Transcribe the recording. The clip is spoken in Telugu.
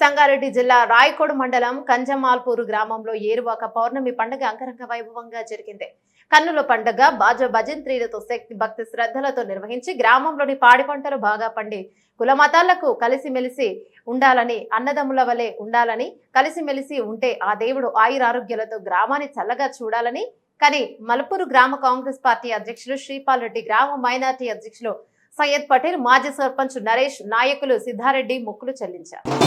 సంగారెడ్డి జిల్లా రాయకోడు మండలం కంజమాల్పూరు గ్రామంలో ఏరువాక పౌర్ణమి పండుగ అంగరంగ వైభవంగా జరిగింది. కన్నుల పండుగ బాజ భజంత్రీలతో శక్తి భక్తి శ్రద్ధలతో నిర్వహించి గ్రామంలోని పాడి పంటలు బాగా పండి కుల మతాలకు కలిసిమెలిసి ఉండాలని, అన్నదమ్ముల వలె ఉండాలని, కలిసిమెలిసి ఉంటే ఆ దేవుడు ఆయురారోగ్యాలతో గ్రామాన్ని చల్లగా చూడాలని కానీ మల్పూరు గ్రామ కాంగ్రెస్ పార్టీ అధ్యక్షులు శ్రీపాల్ రెడ్డి, గ్రామ మైనార్టీ అధ్యక్షులు సయ్యద్ పటేల్, మాజీ సర్పంచ్ నరేష్, నాయకులు సిద్ధారెడ్డి మొక్కులు చెల్లించారు.